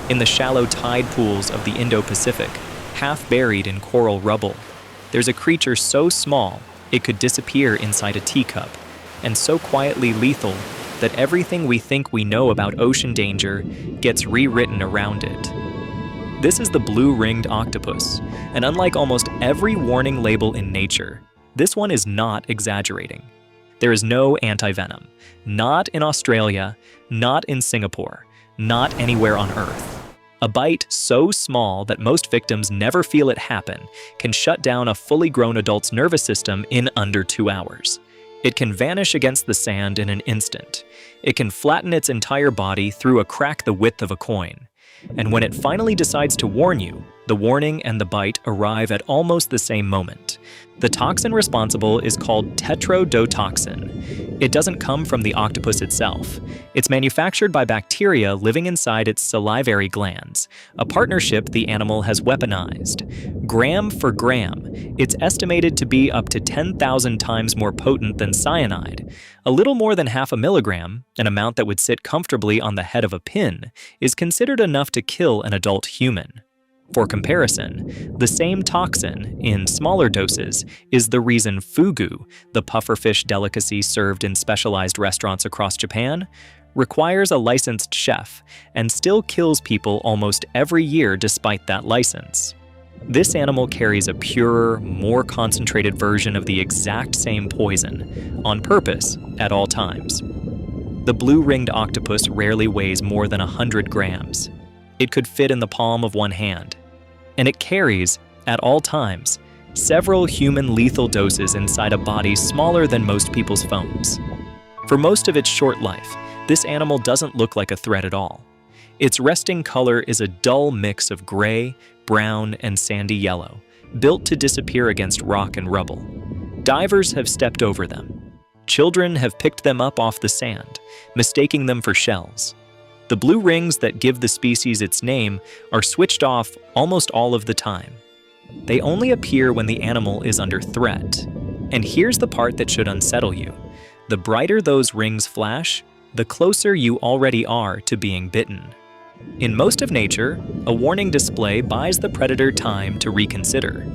in the shallow tide pools of the Indo-Pacific, half buried in coral rubble. There's a creature so small it could disappear inside a teacup, and so quietly lethal that everything we think we know about ocean danger gets rewritten around it. This is the blue-ringed octopus, and unlike almost every warning label in nature, this one is not exaggerating. There is no antivenom, not in Australia, not in Singapore, not anywhere on Earth. A bite so small that most victims never feel it happen can shut down a fully grown adult's nervous system in under 2 hours. It can vanish against the sand in an instant. It can flatten its entire body through a crack the width of a coin. And when it finally decides to warn you, the warning and the bite arrive at almost the same moment. The toxin responsible is called Tetrodotoxin. It doesn't come from the octopus itself. It's manufactured by bacteria living inside its salivary glands, a partnership the animal has weaponized. Gram for gram, it's estimated to be up to 10,000 times more potent than cyanide. A little more than half a milligram, an amount that would sit comfortably on the head of a pin, is considered enough to kill an adult human. For comparison, the same toxin, in smaller doses, is the reason fugu, the pufferfish delicacy served in specialized restaurants across Japan, requires a licensed chef and still kills people almost every year despite that license. This animal carries a purer, more concentrated version of the exact same poison, on purpose, at all times. The blue-ringed octopus rarely weighs more than 100 grams. It could fit in the palm of one hand. And it carries, at all times, several human lethal doses inside a body smaller than most people's phones. For most of its short life, this animal doesn't look like a threat at all. Its resting color is a dull mix of gray, brown, and sandy yellow, built to disappear against rock and rubble. Divers have stepped over them. Children have picked them up off the sand, mistaking them for shells. The blue rings that give the species its name are switched off almost all of the time. They only appear when the animal is under threat. And here's the part that should unsettle you. The brighter those rings flash, the closer you already are to being bitten. In most of nature, a warning display buys the predator time to reconsider.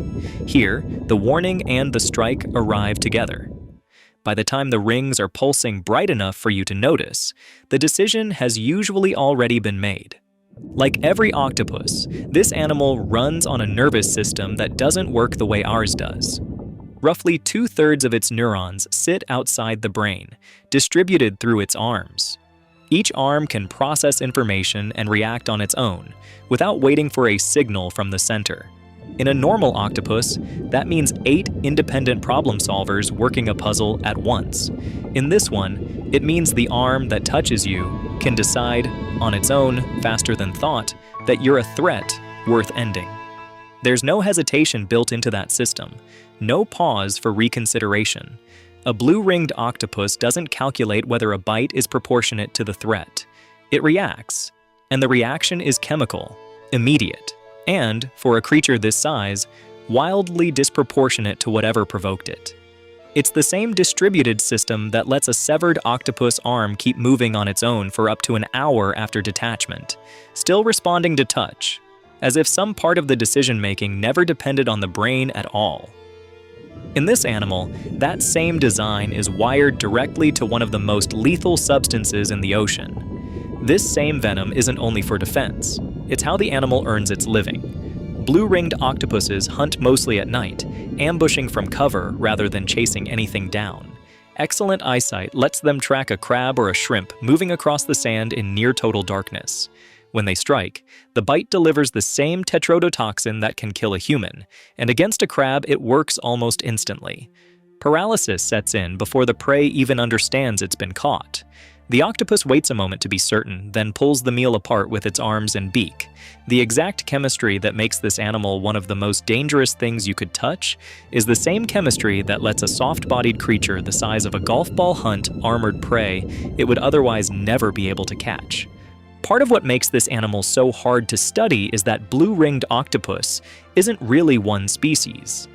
Here, the warning and the strike arrive together. By the time the rings are pulsing bright enough for you to notice, the decision has usually already been made. Like every octopus, this animal runs on a nervous system that doesn't work the way ours does. Roughly 2/3 of its neurons sit outside the brain, distributed through its arms. Each arm can process information and react on its own, without waiting for a signal from the center. In a normal octopus, that means 8 independent problem solvers working a puzzle at once. In this one, it means the arm that touches you can decide, on its own, faster than thought, that you're a threat worth ending. There's no hesitation built into that system, no pause for reconsideration. A blue-ringed octopus doesn't calculate whether a bite is proportionate to the threat. It reacts, and the reaction is chemical, immediate, and, for a creature this size, wildly disproportionate to whatever provoked it. It's the same distributed system that lets a severed octopus arm keep moving on its own for up to an hour after detachment, still responding to touch, as if some part of the decision-making never depended on the brain at all. In this animal, that same design is wired directly to one of the most lethal substances in the ocean. This same venom isn't only for defense, it's how the animal earns its living. Blue-ringed octopuses hunt mostly at night, ambushing from cover rather than chasing anything down. Excellent eyesight lets them track a crab or a shrimp moving across the sand in near-total darkness. When they strike, the bite delivers the same tetrodotoxin that can kill a human, and against a crab it works almost instantly. Paralysis sets in before the prey even understands it's been caught. The octopus waits a moment to be certain, then pulls the meal apart with its arms and beak. The exact chemistry that makes this animal one of the most dangerous things you could touch is the same chemistry that lets a soft-bodied creature the size of a golf ball hunt armored prey it would otherwise never be able to catch. Part of what makes this animal so hard to study is that blue-ringed octopus isn't really one species.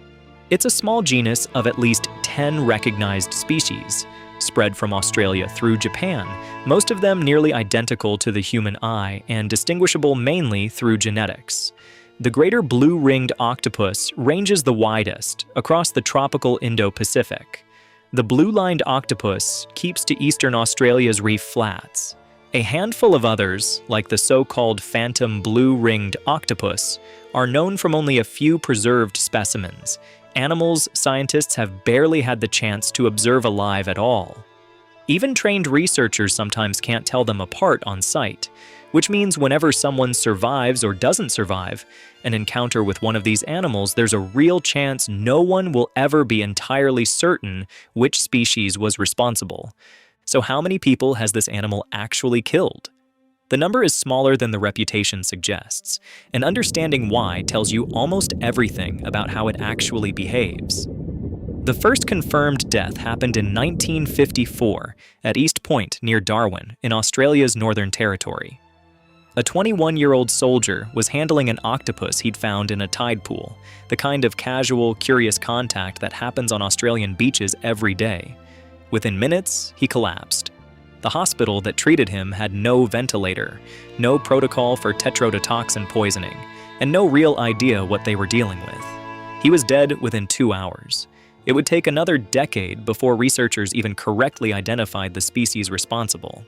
It's a small genus of at least 10 recognized species, spread from Australia through Japan, most of them nearly identical to the human eye and distinguishable mainly through genetics. The greater blue-ringed octopus ranges the widest across the tropical Indo-Pacific. The blue-lined octopus keeps to eastern Australia's reef flats. A handful of others, like the so-called phantom blue-ringed octopus, are known from only a few preserved specimens, animals scientists have barely had the chance to observe alive at all. Even trained researchers sometimes can't tell them apart on sight, which means whenever someone survives or doesn't survive an encounter with one of these animals, there's a real chance no one will ever be entirely certain which species was responsible. So how many people has this animal actually killed? The number is smaller than the reputation suggests, and understanding why tells you almost everything about how it actually behaves. The first confirmed death happened in 1954 at East Point near Darwin in Australia's Northern Territory. A 21-year-old soldier was handling an octopus he'd found in a tide pool, the kind of casual, curious contact that happens on Australian beaches every day. Within minutes, he collapsed. The hospital that treated him had no ventilator, no protocol for tetrodotoxin poisoning, and no real idea what they were dealing with. He was dead within 2 hours. It would take another decade before researchers even correctly identified the species responsible.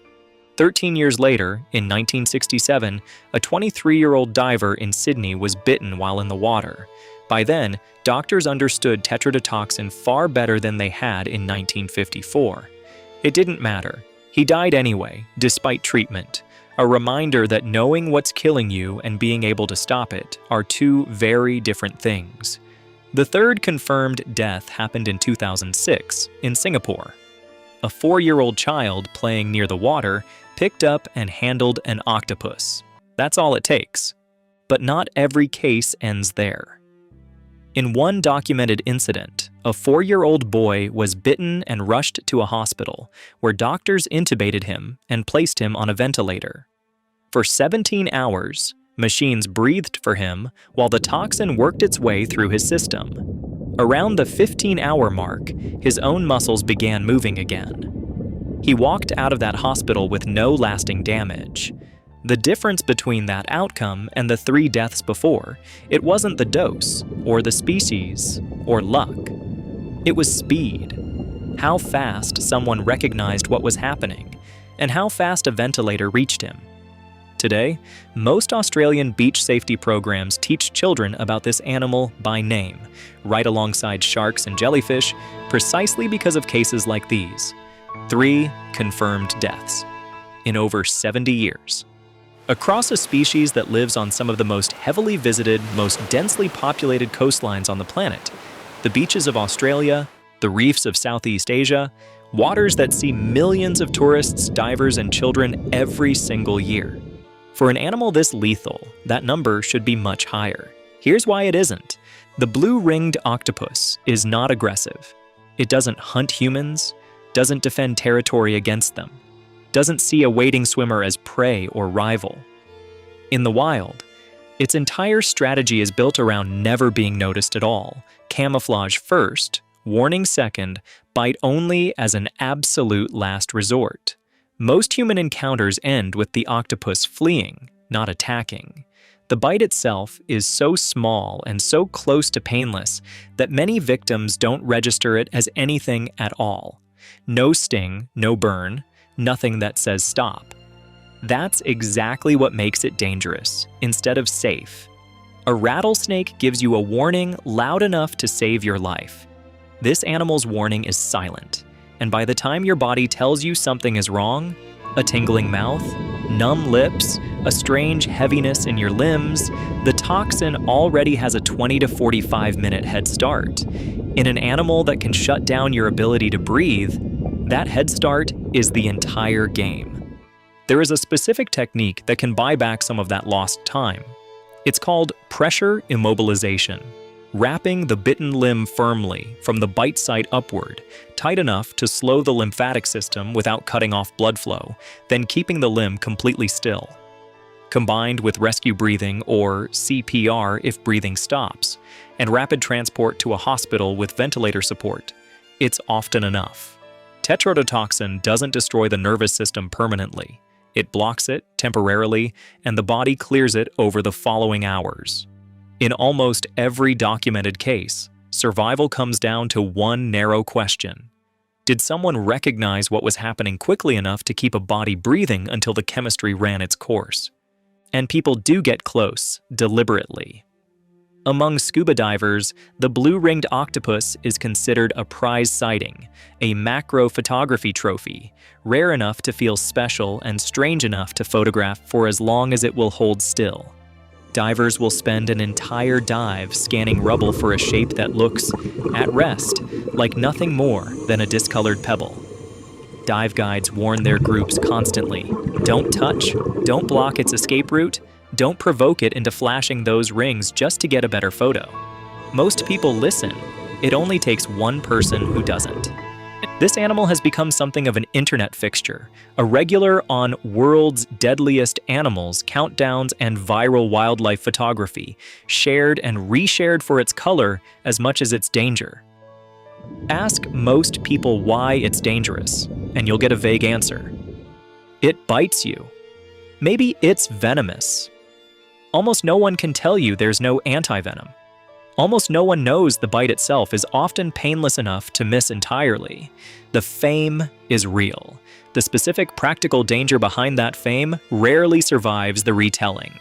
13 years later, in 1967, a 23-year-old diver in Sydney was bitten while in the water. By then, doctors understood tetrodotoxin far better than they had in 1954. It didn't matter. He died anyway, despite treatment. A reminder that knowing what's killing you and being able to stop it are two very different things. The third confirmed death happened in 2006 in Singapore. A 4-year-old child playing near the water picked up and handled an octopus. That's all it takes. But not every case ends there. In one documented incident, a 4-year-old boy was bitten and rushed to a hospital, where doctors intubated him and placed him on a ventilator. For 17 hours, machines breathed for him while the toxin worked its way through his system. Around the 15-hour mark, his own muscles began moving again. He walked out of that hospital with no lasting damage. The difference between that outcome and the 3 deaths before, it wasn't the dose, or the species, or luck. It was speed. How fast someone recognized what was happening, and how fast a ventilator reached him. Today, most Australian beach safety programs teach children about this animal by name, right alongside sharks and jellyfish, precisely because of cases like these. 3 confirmed deaths in over 70 years. Across a species that lives on some of the most heavily visited, most densely populated coastlines on the planet, the beaches of Australia, the reefs of Southeast Asia, waters that see millions of tourists, divers, and children every single year. For an animal this lethal, that number should be much higher. Here's why it isn't. The blue-ringed octopus is not aggressive. It doesn't hunt humans, doesn't defend territory against them, doesn't see a wading swimmer as prey or rival. In the wild, its entire strategy is built around never being noticed at all, camouflage first, warning second, bite only as an absolute last resort. Most human encounters end with the octopus fleeing, not attacking. The bite itself is so small and so close to painless that many victims don't register it as anything at all. No sting, no burn, nothing that says stop. That's exactly what makes it dangerous, instead of safe. A rattlesnake gives you a warning loud enough to save your life. This animal's warning is silent, and by the time your body tells you something is wrong, a tingling mouth, numb lips, a strange heaviness in your limbs, the toxin already has a 20 to 45 minute head start. In an animal that can shut down your ability to breathe, that head start is the entire game. There is a specific technique that can buy back some of that lost time. It's called pressure immobilization, wrapping the bitten limb firmly from the bite site upward, tight enough to slow the lymphatic system without cutting off blood flow, then keeping the limb completely still. Combined with rescue breathing or CPR if breathing stops, and rapid transport to a hospital with ventilator support, it's often enough. Tetrodotoxin doesn't destroy the nervous system permanently. It blocks it temporarily, and the body clears it over the following hours. In almost every documented case, survival comes down to one narrow question. Did someone recognize what was happening quickly enough to keep a body breathing until the chemistry ran its course? And people do get close, deliberately. Among scuba divers, the blue-ringed octopus is considered a prize sighting, a macro photography trophy, rare enough to feel special and strange enough to photograph for as long as it will hold still. Divers will spend an entire dive scanning rubble for a shape that looks, at rest, like nothing more than a discolored pebble. Dive guides warn their groups constantly, don't touch, don't block its escape route, don't provoke it into flashing those rings just to get a better photo. Most people listen. It only takes one person who doesn't. This animal has become something of an internet fixture, a regular on World's Deadliest Animals countdowns and viral wildlife photography, shared and reshared for its color as much as its danger. Ask most people why it's dangerous, and you'll get a vague answer. It bites you. Maybe it's venomous. Almost no one can tell you there's no antivenom. Almost no one knows the bite itself is often painless enough to miss entirely. The fame is real. The specific practical danger behind that fame rarely survives the retelling.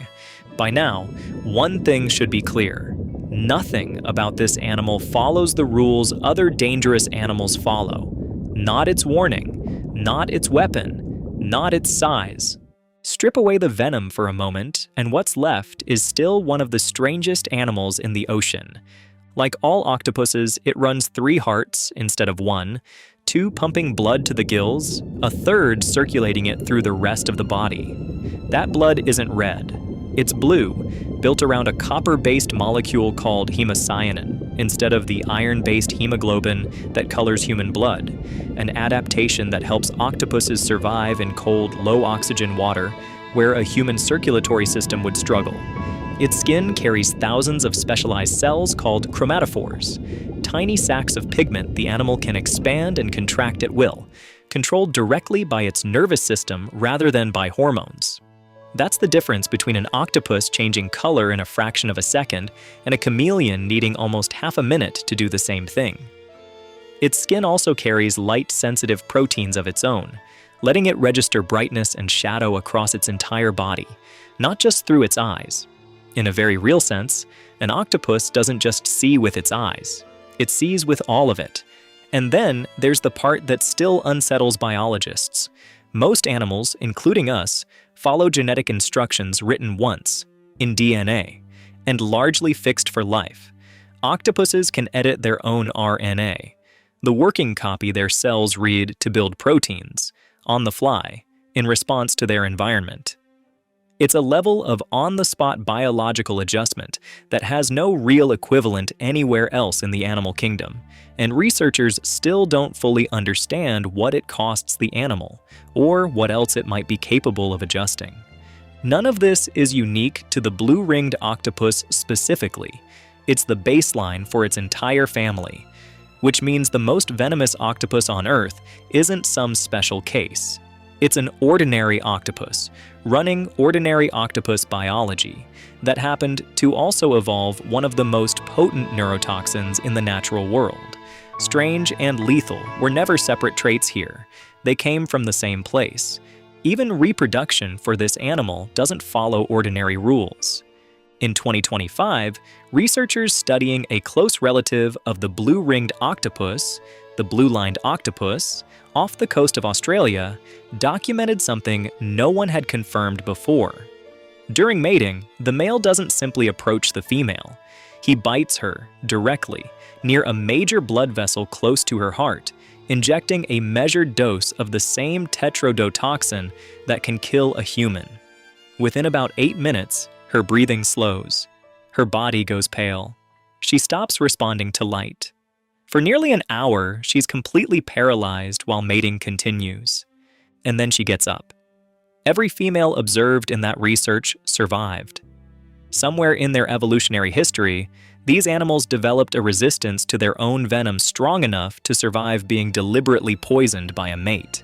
By now, one thing should be clear. Nothing about this animal follows the rules other dangerous animals follow. Not its warning, not its weapon, not its size. Strip away the venom for a moment, and what's left is still one of the strangest animals in the ocean. Like all octopuses, it runs 3 hearts instead of 1, 2 pumping blood to the gills, a 3rd circulating it through the rest of the body. That blood isn't red. It's blue, built around a copper-based molecule called hemocyanin, instead of the iron-based hemoglobin that colors human blood, an adaptation that helps octopuses survive in cold, low-oxygen water where a human circulatory system would struggle. Its skin carries thousands of specialized cells called chromatophores, tiny sacs of pigment the animal can expand and contract at will, controlled directly by its nervous system rather than by hormones. That's the difference between an octopus changing color in a fraction of a second and a chameleon needing almost half a minute to do the same thing. Its skin also carries light-sensitive proteins of its own, letting it register brightness and shadow across its entire body, not just through its eyes. In a very real sense, an octopus doesn't just see with its eyes. It sees with all of it. And then there's the part that still unsettles biologists. Most animals, including us, follow genetic instructions written once, in DNA, and largely fixed for life. Octopuses can edit their own RNA, the working copy their cells read to build proteins, on the fly, in response to their environment. It's a level of on-the-spot biological adjustment that has no real equivalent anywhere else in the animal kingdom, and researchers still don't fully understand what it costs the animal, or what else it might be capable of adjusting. None of this is unique to the blue-ringed octopus specifically. It's the baseline for its entire family, which means the most venomous octopus on Earth isn't some special case. It's an ordinary octopus, running ordinary octopus biology, that happened to also evolve one of the most potent neurotoxins in the natural world. Strange and lethal were never separate traits here. They came from the same place. Even reproduction for this animal doesn't follow ordinary rules. In 2025, researchers studying a close relative of the blue-ringed octopus, the blue-lined octopus, off the coast of Australia, documented something no one had confirmed before. During mating, the male doesn't simply approach the female. He bites her directly, near a major blood vessel close to her heart, injecting a measured dose of the same tetrodotoxin that can kill a human. Within about 8 minutes, her breathing slows. Her body goes pale. She stops responding to light. For nearly an hour, she's completely paralyzed while mating continues. And then she gets up. Every female observed in that research survived. Somewhere in their evolutionary history, These animals developed a resistance to their own venom strong enough to survive being deliberately poisoned by a mate.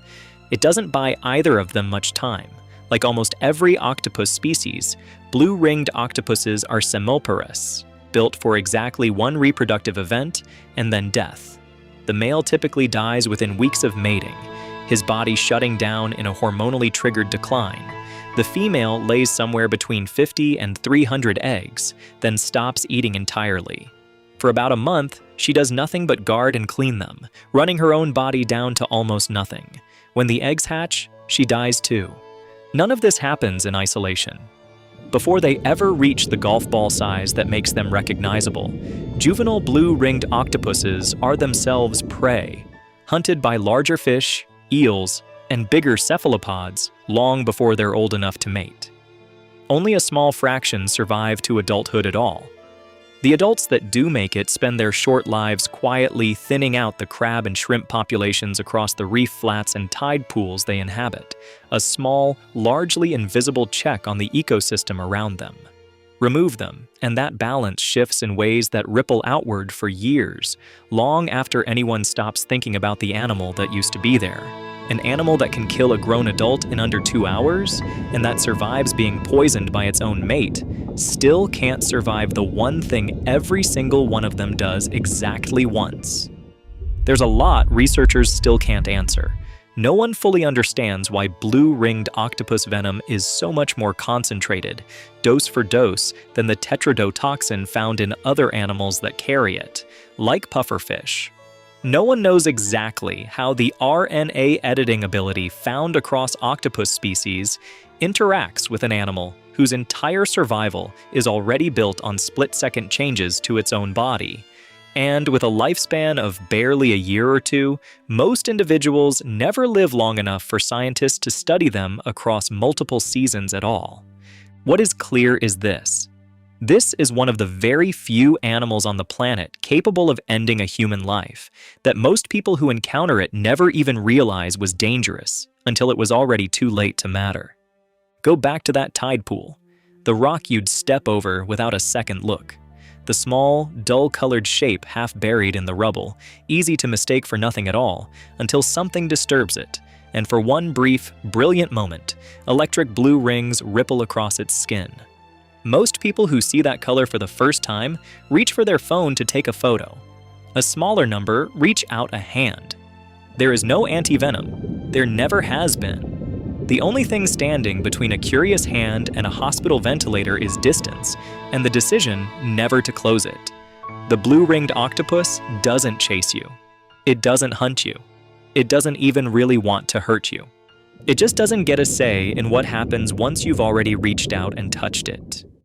It doesn't buy either of them much time. Like almost every octopus species, blue-ringed octopuses are semilparous, built for exactly one reproductive event and then death. The male typically dies within weeks of mating, his body shutting down in a hormonally triggered decline. The female lays somewhere between 50 and 300 eggs, then stops eating entirely. For about a month, she does nothing but guard and clean them, running her own body down to almost nothing. When the eggs hatch, she dies too. None of this happens in isolation. Before they ever reach the golf ball size that makes them recognizable, juvenile blue-ringed octopuses are themselves prey, hunted by larger fish, eels, and bigger cephalopods long before they're old enough to mate. Only a small fraction survive to adulthood at all. The adults that do make it spend their short lives quietly thinning out the crab and shrimp populations across the reef flats and tide pools they inhabit, a small, largely invisible check on the ecosystem around them. Remove them, and that balance shifts in ways that ripple outward for years, long after anyone stops thinking about the animal that used to be there. An animal that can kill a grown adult in under 2 hours, and that survives being poisoned by its own mate, still can't survive the one thing every single one of them does exactly once. There's a lot researchers still can't answer. No one fully understands why blue-ringed octopus venom is so much more concentrated, dose for dose, than the tetrodotoxin found in other animals that carry it, like pufferfish. No one knows exactly how the RNA editing ability found across octopus species interacts with an animal whose entire survival is already built on split-second changes to its own body. And with a lifespan of barely a year or two, most individuals never live long enough for scientists to study them across multiple seasons at all. What is clear is this. This is one of the very few animals on the planet capable of ending a human life, that most people who encounter it never even realize was dangerous until it was already too late to matter. Go back to that tide pool, the rock you'd step over without a second look. The small, dull-colored shape half buried in the rubble, easy to mistake for nothing at all, until something disturbs it, and for one brief, brilliant moment, electric blue rings ripple across its skin. Most people who see that color for the first time reach for their phone to take a photo. A smaller number reach out a hand. There is no antivenom. There never has been. The only thing standing between a curious hand and a hospital ventilator is distance, and the decision never to close it. The blue-ringed octopus doesn't chase you. It doesn't hunt you. It doesn't even really want to hurt you. It just doesn't get a say in what happens once you've already reached out and touched it.